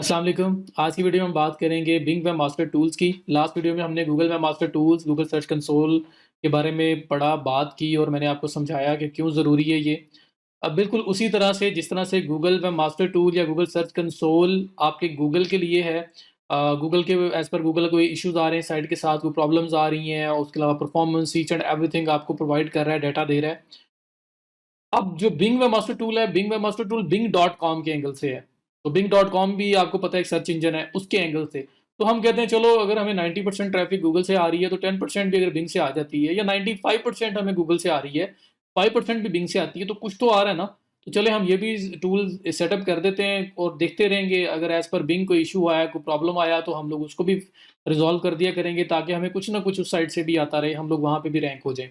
अस्सलाम वालेकुम। आज की वीडियो में हम बात करेंगे बिंग वेब मास्टर टूल्स की। लास्ट वीडियो में हमने Google web master tools, Google search console के बारे में पढ़ा, बात की और मैंने आपको समझाया कि क्यों ज़रूरी है ये। अब बिल्कुल उसी तरह से जिस तरह से गूगल वेब मास्टर टूल या गूगल सर्च कंसोल आपके गूगल के लिए है, गूगल के एज़ पर गूगल कोई इश्यूज़ आ रहे हैं साइट के साथ, कोई प्रॉब्लम्स आ रही हैं और उसके अलावा परफॉर्मेंस, ईच एंड एवरीथिंग आपको प्रोवाइड कर रहा है, डाटा दे रहा है। अब जो बिंग वेब मास्टर टूल है, Bing web master tool Bing dot com के एंगल से है। तो बिंग डॉट कॉम भी आपको पता है एक सर्च इंजन है, उसके एंगल से। तो हम कहते हैं चलो अगर हमें 90% ट्रैफिक गूगल से आ रही है तो 10% भी अगर बिंग से आ जाती है, या 95% हमें गूगल से आ रही है, 5% भी बिंग से आती है, तो कुछ तो आ रहा है ना। तो चले हम ये भी टूल सेटअप कर देते हैं और देखते रहेंगे, अगर एज पर बिंग कोई इशू आया, कोई प्रॉब्लम आया, तो हम लोग उसको भी रिजॉल्व कर दिया करेंगे, ताकि हमें कुछ ना कुछ उस साइड से भी आता रहे, हम लोग वहां पे भी रैंक हो जाए।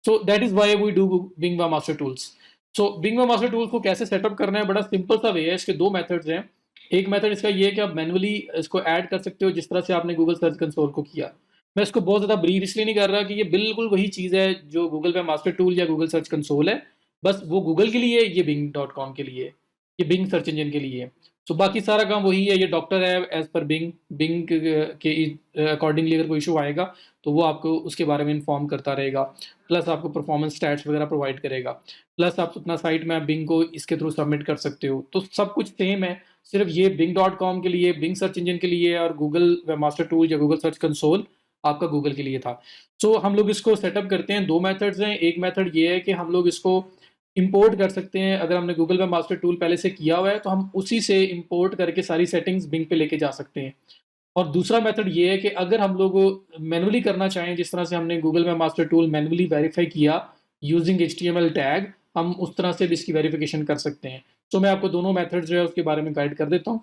So that is why we do Bing by master tools. So Bing by master tools को कैसे सेटअप करना है, बड़ा सिंपल सा वे है। इसके दो मेथड्स हैं। एक मेथड इसका ये है कि आप मैनुअली इसको ऐड कर सकते हो, जिस तरह से आपने गूगल सर्च कंसोल को किया। मैं इसको बहुत ज़्यादा ब्रीफ इसलिए नहीं कर रहा कि ये बिल्कुल वही चीज़ है जो गूगल पे मास्टर टूल या गूगल सर्च कंसोल है। बस वो गूगल के लिए है, ये बिंग डॉट कॉम के लिए है, ये बिंग सर्च इंजन के लिए है। सो बाकी सारा काम वही है। ये डॉक्टर है एज पर बिंग। बिंग के अकॉर्डिंगली अगर कोई इशू आएगा तो वो आपको उसके बारे में इन्फॉर्म करता रहेगा। प्लस आपको परफॉर्मेंस स्टैट्स वगैरह प्रोवाइड करेगा। प्लस आप अपना साइट में बिंग को इसके थ्रू सबमिट कर सकते हो। तो सब कुछ सेम है। सिर्फ ये बिंग डॉट कॉम के लिए, बिंग सर्च इंजन के लिए, और गूगल वेब मास्टर टूल या गूगल सर्च कंसोल आपका गूगल के लिए था। सो हम लोग इसको सेटअप करते हैं। दो मेथड्स हैं। एक मेथड ये है कि हम लोग इसको इंपोर्ट कर सकते हैं। अगर हमने गूगल वेब मास्टर टूल पहले से किया हुआ है तो हम उसी से इंपोर्ट करके सारी सेटिंग्स बिंग पे लेके जा सकते हैं। और दूसरा मेथड ये है कि अगर हम लोग मैनुअली करना चाहें, जिस तरह से हमने गूगल में मास्टर टूल मैनुअली वेरीफाई किया यूजिंग HTML टैग, हम उस तरह से भी इसकी वेरिफिकेशन कर सकते हैं। तो मैं आपको दोनों मेथड्स जो है उसके बारे में गाइड कर देता हूँ।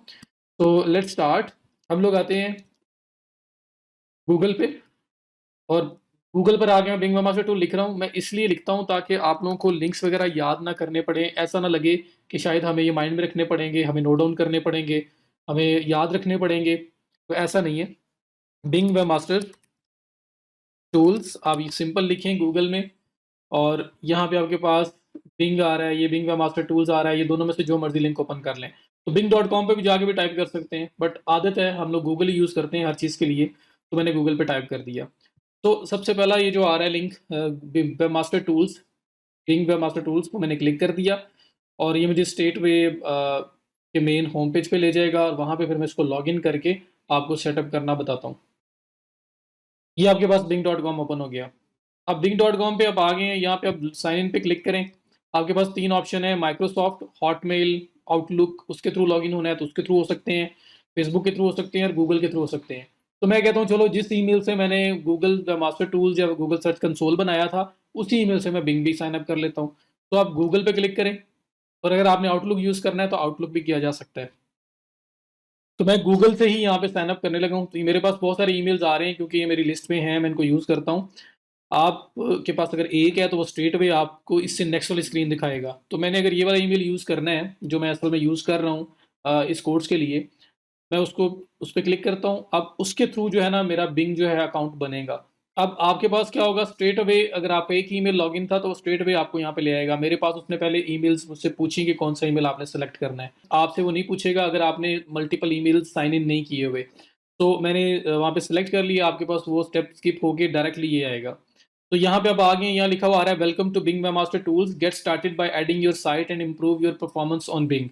तो लेट्स स्टार्ट। हम लोग आते हैं गूगल पे, और गूगल पर आगे मैं बिंग मास्टर टूल लिख रहा हूँ। मैं इसलिए लिखता हूँ ताकि आप लोगों को लिंक्स वगैरह याद ना करने पड़े। ऐसा ना लगे कि शायद हमें ये माइंड में रखने पड़ेंगे, हमें नोट डाउन करने पड़ेंगे, हमें याद रखने पड़ेंगे। तो ऐसा नहीं है। बिंग वेब मास्टर टूल्स आप ये सिंपल लिखें गूगल में, और यहाँ पे आपके पास बिंग आ रहा है, ये बिंग वेब मास्टर टूल्स आ रहा है, ये दोनों में से जो मर्जी लिंक ओपन कर लें। तो बिंग डॉट कॉम पर भी जाके भी टाइप कर सकते हैं, बट आदत है हम लोग गूगल ही यूज़ करते हैं हर चीज़ के लिए। तो मैंने गूगल पे टाइप कर दिया। तो सबसे पहला ये जो आ रहा है link web master tools, Bing web master tools को मैंने क्लिक कर दिया, और ये मुझे स्टेट वे के मेन होम पेज पे ले जाएगा, और वहाँ पे फिर मैं इसको लॉग इन करके आपको सेटअप करना बताता हूँ। ये आपके पास बिंग डॉट कॉम ओपन हो गया। अब बिंग डॉट कॉम पे आप आ गए हैं। यहाँ पे आप साइन इन पे क्लिक करें। आपके पास तीन ऑप्शन है, माइक्रोसॉफ्ट, हॉटमेल, आउटलुक। उसके थ्रू लॉगिन होना है तो उसके थ्रू हो सकते हैं, फेसबुक के थ्रू हो सकते हैं, और गूगल के थ्रू हो सकते हैं। तो मैं कहता हूँ चलो जिस ईमेल से मैंने गूगल मास्टर टूल्स या गूगल सर्च कंसोल बनाया था, उसी ईमेल से मैं बिंग भी साइन अप कर लेता हूँ। तो आप गूगल पे क्लिक करें, और अगर आपने आउटलुक यूज़ करना है तो आउटलुक भी किया जा सकता है। तो मैं गूगल से ही यहाँ पे साइन अप करने लगा हूँ। तो ये मेरे पास बहुत सारे ईमेल्स आ रहे हैं क्योंकि ये मेरी लिस्ट में है, मैं इनको यूज़ करता हूँ। आप के पास अगर एक है तो वो स्ट्रेट अवे आपको इससे नेक्स्ट वाली स्क्रीन दिखाएगा। तो मैंने अगर ये वाला ईमेल यूज़ करना है जो मैं असल में यूज़ कर रहा हूँ इस कोर्स के लिए, मैं उसको उस पर क्लिक करता हूँ। अब उसके थ्रू जो है ना मेरा बिंग जो है अकाउंट बनेगा। अब आपके पास क्या होगा, स्ट्रेट अवे अगर आपका एक ईमेल लॉगिन था तो स्ट्रेट अवे आपको यहाँ पे ले आएगा। मेरे पास उसने पहले ईमेल्स मुझसे पूछी कि कौन सा ईमेल आपने सेलेक्ट करना है। आपसे वो नहीं पूछेगा अगर आपने मल्टीपल ईमेल्स साइन इन नहीं किए हुए। तो मैंने वहाँ पे सेलेक्ट कर लिया, आपके पास वो स्टेप स्किप होके डायरेक्टली ये आएगा। तो यहाँ पे अब आ गए, यहाँ लिखा हुआ आ रहा है welcome to Bing master tools, get started by adding your site and improve your performance on Bing.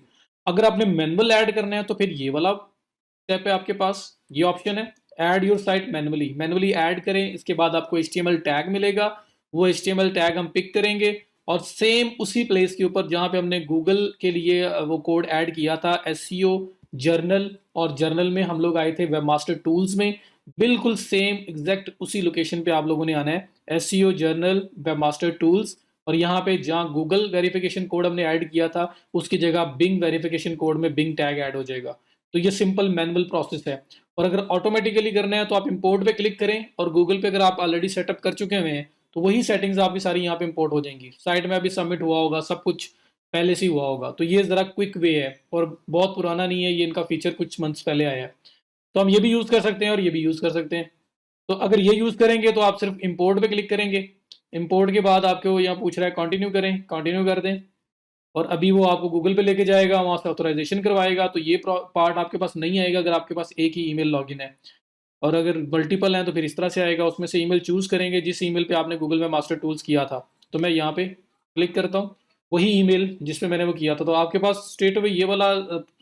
अगर आपने मैनुअल ऐड करना है तो फिर ये वाला स्टेप है आपके पास, ये ऑप्शन है add your site manually. Manually add करें, इसके बाद आपको HTML टैग मिलेगा। वो HTML टैग हम पिक करेंगे, और सेम उसी प्लेस के ऊपर जहां पे हमने गूगल के लिए वो कोड ऐड किया था, SEO जर्नल, और जर्नल में हम लोग आए थे वेब मास्टर टूल्स में, बिल्कुल सेम एग्जैक्ट उसी लोकेशन पे आप लोगों ने आना है, SEO journal web master tools. और यहाँ पे जहाँ गूगल वेरिफिकेशन कोड हमने ऐड किया था उसकी जगह बिंग वेरिफिकेशन कोड में बिंग टैग ऐड हो जाएगा। तो ये सिंपल मैनुअल प्रोसेस है। और अगर ऑटोमेटिकली करना है तो आप इंपोर्ट पे क्लिक करें, और गूगल पे अगर आप ऑलरेडी सेटअप कर चुके हुए हैं तो वही सेटिंग्स आपकी सारी यहाँ पे इंपोर्ट हो जाएंगी। साइट में अभी सबमिट हुआ होगा, सब कुछ पहले से ही हुआ होगा। तो ये ज़रा क्विक वे है और बहुत पुराना नहीं है, ये इनका फीचर कुछ मंथ्स पहले आया है। तो हम ये भी यूज़ कर सकते हैं और ये भी यूज़ कर सकते हैं। तो अगर ये यूज़ करेंगे तो आप सिर्फ इंपोर्ट पे क्लिक करेंगे। इंपोर्ट के बाद आपको यहाँ पूछ रहा है कंटिन्यू करें, कंटिन्यू कर दें। और अभी वो आपको गूगल पे लेके जाएगा, वहाँ से ऑथराइज़ेशन करवाएगा, तो ये पार्ट आपके पास नहीं आएगा अगर आपके पास एक ही ईमेल लॉगिन है। और अगर मल्टीपल हैं तो फिर इस तरह से आएगा, उसमें से ईमेल चूज़ करेंगे जिस ईमेल पे आपने गूगल में मास्टर टूल्स किया था। तो मैं यहाँ पे क्लिक करता हूँ, वही ईमेल जिस पे मैंने वो किया था, तो आपके पास स्ट्रेट अवे ये वाला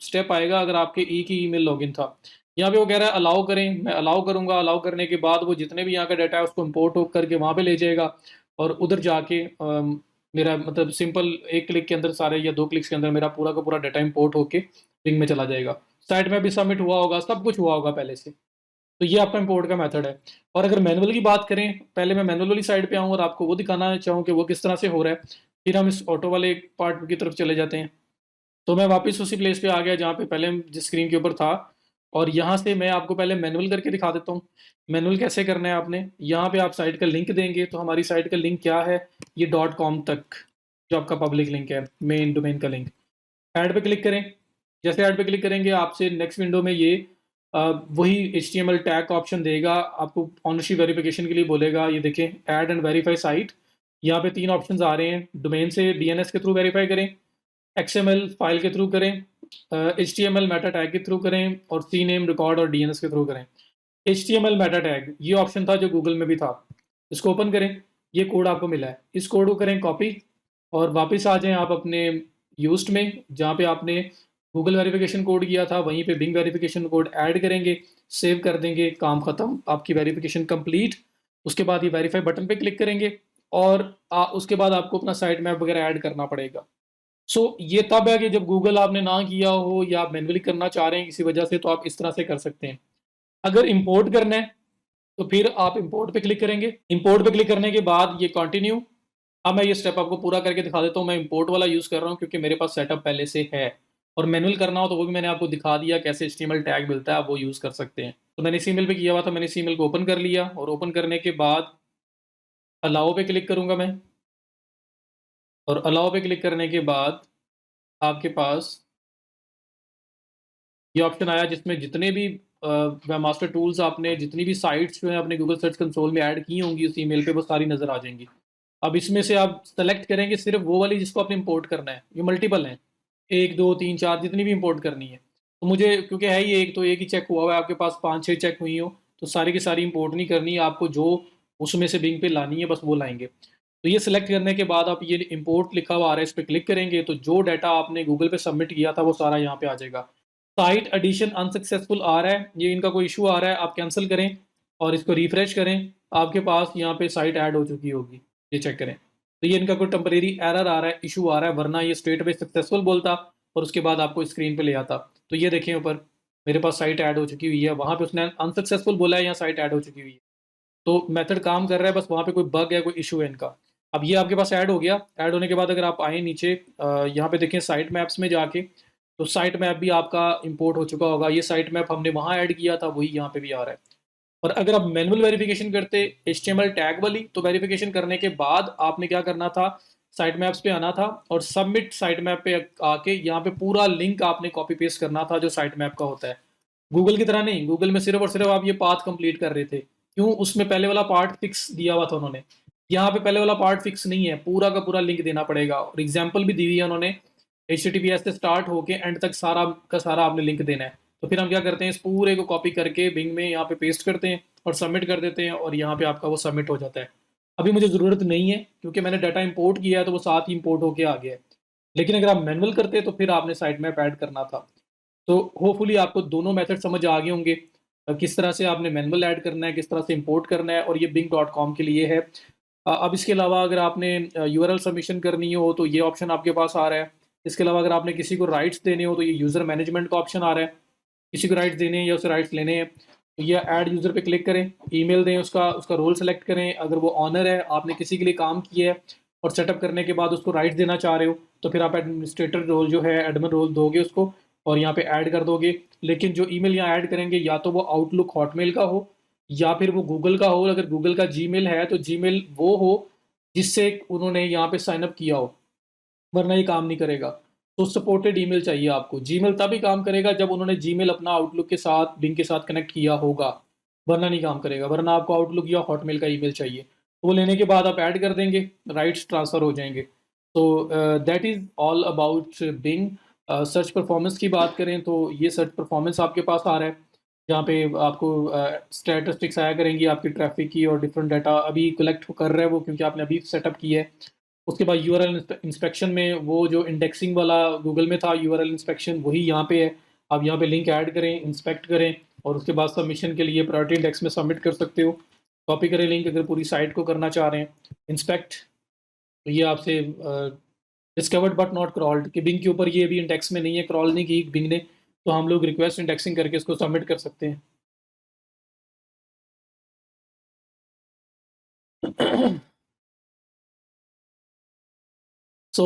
स्टेप आएगा अगर आपके एक ही ईमेल लॉगिन था। यहाँ पे वो कह रहा है अलाउ करें, मैं अलाउ करूँगा। अलाउ करने के बाद वो जितने भी यहाँ का डाटा है उसको इम्पोर्ट हो करके वहाँ पे ले जाएगा, और उधर जाके मेरा मतलब सिंपल एक क्लिक के अंदर सारे या 2 क्लिक्स के अंदर मेरा पूरा का पूरा डाटा इम्पोर्ट होके बिंग में चला जाएगा। साइट में भी सबमिट हुआ होगा, सब कुछ हुआ होगा पहले से। तो ये आपका इम्पोर्ट का मेथड है। और अगर मैनुअल की बात करें, पहले मैं मैनुअल वाली साइड पे आऊँ और आपको वो दिखाना चाहूँ कि वो किस तरह से हो रहा है, फिर हम इस ऑटो वाले पार्ट की तरफ चले जाते हैं। तो मैं वापस उसी प्लेस पे आ गया जहाँ पे पहले जिस स्क्रीन के ऊपर था, और यहाँ से मैं आपको पहले मैनुअल करके दिखा देता हूँ। मैनुअल कैसे करना है आपने, यहाँ पे आप साइट का लिंक देंगे, तो हमारी साइट का लिंक क्या है, ये .com तक जो आपका पब्लिक लिंक है, मेन डोमेन का लिंक। ऐड पे क्लिक करें। जैसे ऐड पे क्लिक करेंगे आपसे नेक्स्ट विंडो में ये वही HTML टैग का ऑप्शन देगा, आपको ऑनरशिप वेरिफिकेशन के लिए बोलेगा। ये देखें, ऐड एंड वेरीफाई साइट, यहाँ पे 3 ऑप्शंस आ रहे हैं। डोमेन से DNS के थ्रू वेरीफाई करें, XML फाइल के थ्रू करें, HTML मेटा टैग के थ्रू करें, और CNAME रिकॉर्ड और DNS के थ्रू करें। HTML मेटा टैग ये ऑप्शन था जो गूगल में भी था, इसको ओपन करें। ये कोड आपको मिला है, इस कोड को करें कॉपी, और वापस आ जाएं आप अपने यूज्ड में जहाँ पे आपने गूगल वेरिफिकेशन कोड किया था, वहीं पे बिंग वेरिफिकेशन कोड ऐड करेंगे, सेव कर देंगे, काम खत्म, आपकी वेरिफिकेशन कंप्लीट। उसके बाद ये वेरीफाई बटन पे क्लिक करेंगे, और उसके बाद आपको अपना साइट मैप वगैरह ऐड करना पड़ेगा। ये तब है कि जब गूगल आपने ना किया हो या आप मैनुअली करना चाह रहे हैं किसी वजह से, तो आप इस तरह से कर सकते हैं। अगर इंपोर्ट करना है तो फिर आप इंपोर्ट पे क्लिक करेंगे। इंपोर्ट पे क्लिक करने के बाद ये कंटिन्यू। अब मैं ये स्टेप आपको पूरा करके दिखा देता हूँ। मैं इंपोर्ट वाला यूज़ कर रहा हूँ क्योंकि मेरे पास सेटअप पहले से है, और मैनुअल करना हो तो वो भी मैंने आपको दिखा दिया कैसे HTML टैग मिलता है, आप वो यूज़ कर सकते हैं। तो मैंने इस ईमेल पे किया हुआ था, मैंने इस ईमेल को ओपन कर लिया, और ओपन करने के बाद अलाउ पे क्लिक करूँगा मैं। और अलाउ पे क्लिक करने के बाद आपके पास ये ऑप्शन आया जिसमें जितने भी वेबमास्टर टूल्स आपने जितनी भी साइट्स जो है अपने गूगल सर्च कंसोल में ऐड की होंगी उस ईमेल पे, वो सारी नज़र आ जाएंगी। अब इसमें से आप सेलेक्ट करेंगे सिर्फ वो वाली जिसको आपने इंपोर्ट करना है। ये मल्टीपल हैं, 1 2 3 4 जितनी भी इंपोर्ट करनी है। तो मुझे क्योंकि है ही एक, तो एक ही चेक हुआ हुआ है, आपके पास 5 6 चेक हुई हो तो सारी की सारी इंपोर्ट नहीं करनी है आपको, जो उसमें से बिंग पे लानी है बस वो लाएंगे। तो ये सिलेक्ट करने के बाद आप ये इंपोर्ट लिखा हुआ आ रहा है, इस पर क्लिक करेंगे तो जो डाटा आपने गूगल पे सबमिट किया था वो सारा यहाँ पे आ जाएगा। साइट एडिशन अनसक्सेसफुल आ रहा है, ये इनका कोई इशू आ रहा है, आप कैंसिल करें और इसको रिफ्रेश करें, आपके पास यहाँ पे साइट ऐड हो चुकी होगी, ये चेक करें। तो ये इनका कोई टेम्परेरी एरर आ रहा है, इशू आ रहा है, वरना ये स्ट्रेट अवे सक्सेसफुल बोलता और उसके बाद आपको स्क्रीन पे ले आता। तो ये देखें ऊपर मेरे पास साइट ऐड हो चुकी हुई है, वहाँ पे उसने अनसक्सेसफुल बोला है, यहाँ साइट ऐड हो चुकी हुई है। तो मेथड काम कर रहा है, बस वहाँ पे कोई बग है, कोई इशू है इनका। अब ये आपके पास ऐड हो गया। ऐड होने के बाद अगर आप आए नीचे यहाँ पे देखें साइट मैप्स में जाके, तो साइट मैप भी आपका इंपोर्ट हो चुका होगा। ये साइट मैप हमने वहाँ ऐड किया था, वही यहाँ पे भी आ रहा है। और अगर आप मैनुअल वेरिफिकेशन करते HTML टैग वाली, तो वेरिफिकेशन करने के बाद आपने क्या करना था, साइट मैप्स पे आना था और सबमिट साइट मैप पे आके यहाँ पे पूरा लिंक आपने कॉपी पेस्ट करना था जो साइट मैप का होता है। गूगल की तरह नहीं, गूगल में सिर्फ और सिर्फ आप ये पाथ कंप्लीट कर रहे थे। क्यों, उसमें पहले वाला पार्ट फिक्स दिया हुआ था उन्होंने, यहाँ पे पहले वाला पार्ट फिक्स नहीं है, पूरा का पूरा लिंक देना पड़ेगा। और एग्जाम्पल भी दी हुई है उन्होंने, HTTPS से स्टार्ट होके एंड तक सारा का सारा आपने लिंक देना है। तो फिर हम क्या करते हैं, इस पूरे को कॉपी करके बिंग में यहाँ पे पेस्ट करते हैं और सबमिट कर देते हैं, और यहाँ पे आपका वो सबमिट हो जाता है। अभी मुझे ज़रूरत नहीं है क्योंकि मैंने डाटा इंपोर्ट किया है, तो वो साथ ही इंपोर्ट होके आ गया है। लेकिन अगर आप मैनुअल करते तो फिर आपने साइट मैप ऐड करना था। तो होपफुली आपको दोनों मेथड समझ आ गए होंगे, किस तरह से आपने मैनुअल ऐड करना है, किस तरह से इंपोर्ट करना है, और ये bing.com के लिए है। अब इसके अलावा अगर आपने URL सबमिशन करनी हो तो ये ऑप्शन आपके पास आ रहा है। इसके अलावा अगर आपने किसी को राइट्स देने हो तो ये यूज़र मैनेजमेंट का ऑप्शन आ रहा है, किसी को राइट्स देने हैं या उसे राइट्स लेने हैं तो ये ऐड यूज़र पे क्लिक करें, ईमेल दें, उसका उसका रोल सेलेक्ट करें। अगर वो ऑनर है, आपने किसी के लिए काम किया है और सेटअप करने के बाद उसको राइट्स देना चाह रहे हो, तो फिर आप एडमिनिस्ट्रेटर रोल जो है, एडमिन रोल दोगे उसको और यहाँ पे ऐड कर दोगे। लेकिन जो ईमेल यहाँ ऐड करेंगे या तो वो आउटलुक हॉटमेल का हो या फिर वो गूगल का हो। अगर गूगल का जीमेल है तो जीमेल वो हो जिससे उन्होंने यहाँ पे साइन अप किया हो, वरना ये काम नहीं करेगा। तो सपोर्टेड ईमेल चाहिए आपको। जीमेल तभी काम करेगा जब उन्होंने जीमेल अपना आउटलुक के साथ, बिंग के साथ कनेक्ट किया होगा, वरना नहीं काम करेगा। वरना आपको आउटलुक या हॉटमेल का ईमेल चाहिए। तो वो लेने के बाद आप ऐड कर देंगे, राइट्स ट्रांसफ़र हो जाएंगे। तो that is all about being. Search performance की बात करें तो ये सर्च परफॉर्मेंस आपके पास आ रहा है, जहाँ पे आपको स्टैटिस्टिक्स आया करेंगी आपकी ट्रैफ़िक की और डिफरेंट डाटा अभी कलेक्ट कर रहा है वो, क्योंकि आपने अभी सेटअप की है। उसके बाद यूआरएल इंस्पेक्शन में वो जो इंडेक्सिंग वाला गूगल में था यूआरएल इंस्पेक्शन, वही यहाँ पे है। आप यहाँ पे लिंक ऐड करें, इंस्पेक्ट करें और उसके बाद सबमिशन के लिए प्रायोरिटी इंडेक्स में सबमिट कर सकते हो। कॉपी करें लिंक अगर पूरी साइट को करना चाह रहे हैं। इंस्पेक्ट, तो ये आपसे डिस्कवर्ड बट नॉट क्रॉल्ड कि बिंग के ऊपर ये अभी इंडेक्स में नहीं है, क्रॉल नहीं की बिंग ने, तो हम लोग रिक्वेस्ट इंडेक्सिंग करके इसको सबमिट कर सकते हैं। सो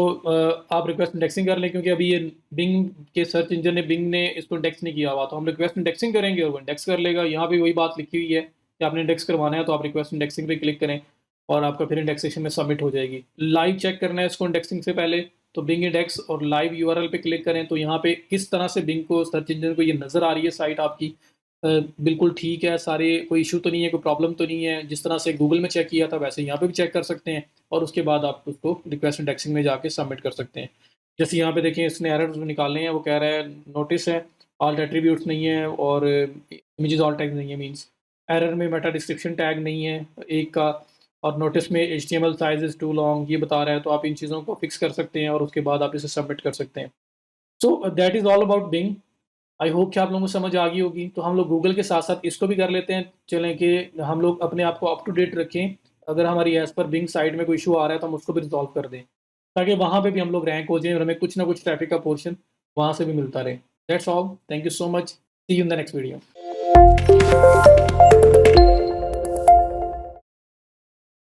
आप रिक्वेस्ट इंडेक्सिंग कर लें, क्योंकि अभी ये बिंग के सर्च इंजन ने, बिंग ने इसको इंडेक्स नहीं किया हुआ, तो हम रिक्वेस्ट इंडेक्सिंग करेंगे और वो इंडेक्स कर लेगा। यहाँ पे वही बात लिखी हुई है कि आपने इंडेक्स करवाना है तो आप रिक्वेस्ट इंडेक्सिंग पे क्लिक करें और आपका फिर इंडेक्सेशन में सबमिट हो जाएगी। लाइव चेक करना है इसको इंडेक्सिंग से पहले, तो बिंग इंडेक्स और लाइव यूआरएल पे क्लिक करें, तो यहाँ पे किस तरह से बिंग को, सर्च इंजन को ये नज़र आ रही है साइट आपकी। बिल्कुल ठीक है, सारे कोई इशू तो नहीं है, कोई प्रॉब्लम तो नहीं है। जिस तरह से गूगल में चेक किया था वैसे यहाँ पे भी चेक कर सकते हैं और उसके बाद आप उसको रिक्वेस्ट इंडेक्सिंग में जाके सबमिट कर सकते हैं। जैसे यहाँ पे देखें, इसने एरर्स निकालने हैं, वो कह रहा है नोटिस है ऑल एट्रीब्यूट्स नहीं है और इमेजेस ऑल टैग नहीं है, मींस एरर में मेटा डिस्क्रिप्शन टैग नहीं है एक का, और नोटिस में HTML size is too long ये बता रहा है। तो आप इन चीज़ों को फिक्स कर सकते हैं और उसके बाद आप इसे सबमिट कर सकते हैं। So that is all about being. I hope कि आप लोगों को समझ आ गई होगी। तो हम लोग गूगल के साथ-साथ इसको भी कर लेते हैं। चलें कि हम लोग अपने आप को अप टू डेट रखें। अगर हमारी एज़ पर बिंग साइट में कोई इश्यू आ रहा है तो हम उसको भी रिज़ॉल्व कर दें, ताकि वहाँ पे भी हम लोग रैंक हो जाएँ और हमें कुछ ना कुछ ट्रैफ़िक का पोर्शन वहाँ से भी मिलता रहे। That's all. Thank you so much. See you in the next video.